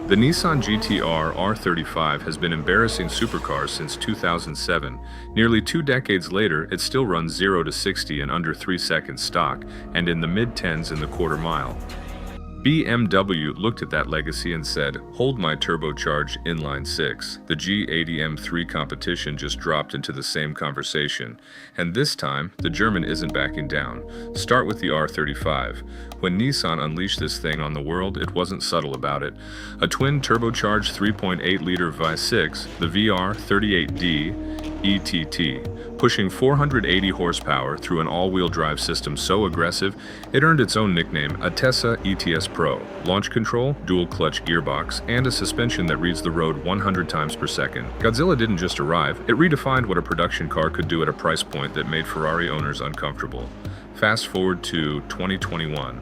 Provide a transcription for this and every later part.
The Nissan GT-R R35 has been embarrassing supercars since 2007. Nearly 2 decades later, it still runs 0 to 60 in under 3 seconds stock and in the mid-tens in the quarter mile. BMW looked at that legacy and said, "Hold my turbocharged inline-6." The G80 M3 competition just dropped into the same conversation, and this time, the German isn't backing down. Start with the R35. When Nissan unleashed this thing on the world, it wasn't subtle about it. A twin turbocharged 3.8-liter V6, the VR38D ETT, pushing 480 horsepower through an all-wheel drive system so aggressive, it earned its own nickname, a Tessa ETS Pro. Launch control, dual-clutch gearbox, and a suspension that reads the road 100 times per second. Godzilla didn't just arrive, it redefined what a production car could do at a price point that made Ferrari owners uncomfortable. Fast forward to 2021.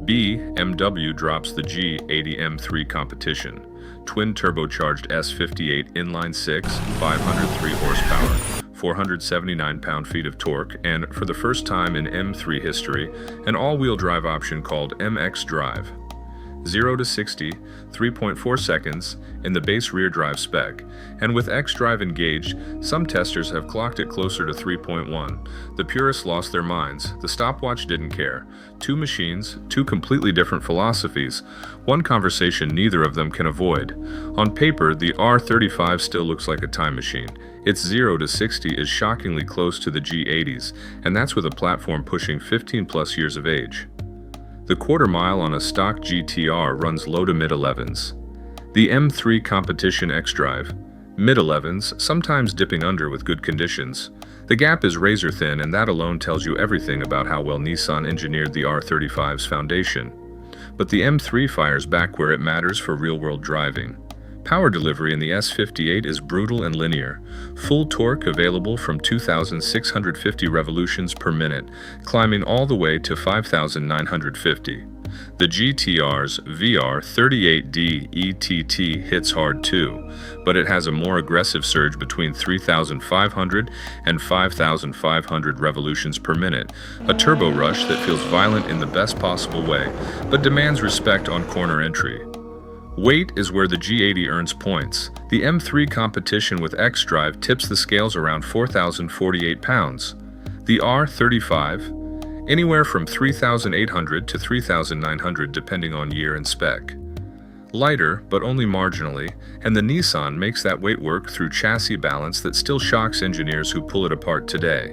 BMW drops the G80 M3 competition. Twin turbocharged S58 inline-6, 503 horsepower, 479 pound-feet of torque, and, for the first time in M3 history, an all-wheel drive option called MX Drive. 0 to 60, 3.4 seconds in the base rear drive spec, and with X-Drive engaged, some testers have clocked it closer to 3.1. The purists lost their minds. The stopwatch didn't care. Two machines, two completely different philosophies. One conversation neither of them can avoid. On paper, the R35 still looks like a time machine. Its 0 to 60 is shockingly close to the G80s, and that's with a platform pushing 15+ years of age. The quarter mile on a stock GT-R runs low to mid-11s. The M3 competition X-Drive, mid-11s, sometimes dipping under with good conditions. The gap is razor thin, and that alone tells you everything about how well Nissan engineered the R35's foundation. But the M3 fires back where it matters for real-world driving. Power delivery in the S58 is brutal and linear. Full torque available from 2,650 revolutions per minute, climbing all the way to 5,950. The GT-R's VR38D ETT hits hard too, but it has a more aggressive surge between 3,500 and 5,500 revolutions per minute, a turbo rush that feels violent in the best possible way, but demands respect on corner entry. Weight is where the G80 earns points. The M3 competition with X-Drive tips the scales around 4,048 pounds. The R35, anywhere from 3,800 to 3,900 depending on year and spec. Lighter, but only marginally, and the Nissan makes that weight work through chassis balance that still shocks engineers who pull it apart today.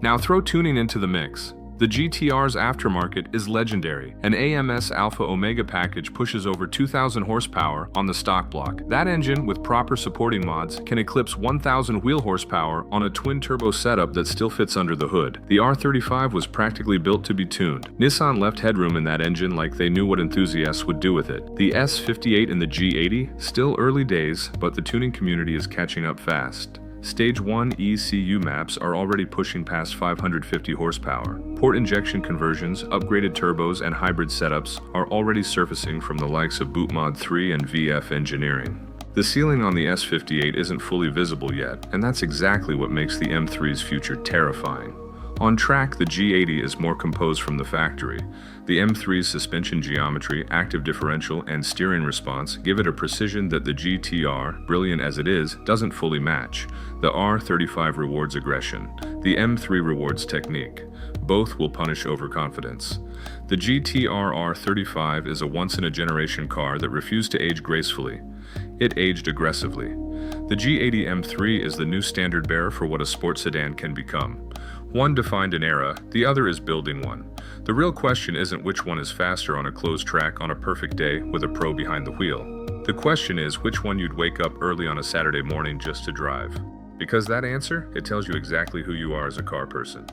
Now throw tuning into the mix. The GT-R's aftermarket is legendary. An AMS Alpha Omega package pushes over 2,000 horsepower on the stock block. That engine, with proper supporting mods, can eclipse 1,000 wheel horsepower on a twin-turbo setup that still fits under the hood. The R35 was practically built to be tuned. Nissan left headroom in that engine like they knew what enthusiasts would do with it. The S58 and the G80, still early days, but the tuning community is catching up fast. Stage 1 ECU maps are already pushing past 550 horsepower. Port injection conversions, upgraded turbos, and hybrid setups are already surfacing from the likes of Bootmod 3 and VF Engineering. The ceiling on the S58 isn't fully visible yet, and that's exactly what makes the M3's future terrifying. On track, the G80 is more composed from the factory. The M3's suspension geometry, active differential, and steering response give it a precision that the GT-R, brilliant as it is, doesn't fully match. The R35 rewards aggression. The M3 rewards technique. Both will punish overconfidence. The GT-R R35 is a once-in-a-generation car that refused to age gracefully. It aged aggressively. The G80 M3 is the new standard bearer for what a sports sedan can become. One defined an era, the other is building one. The real question isn't which one is faster on a closed track on a perfect day with a pro behind the wheel. The question is which one you'd wake up early on a Saturday morning just to drive. Because that answer, it tells you exactly who you are as a car person.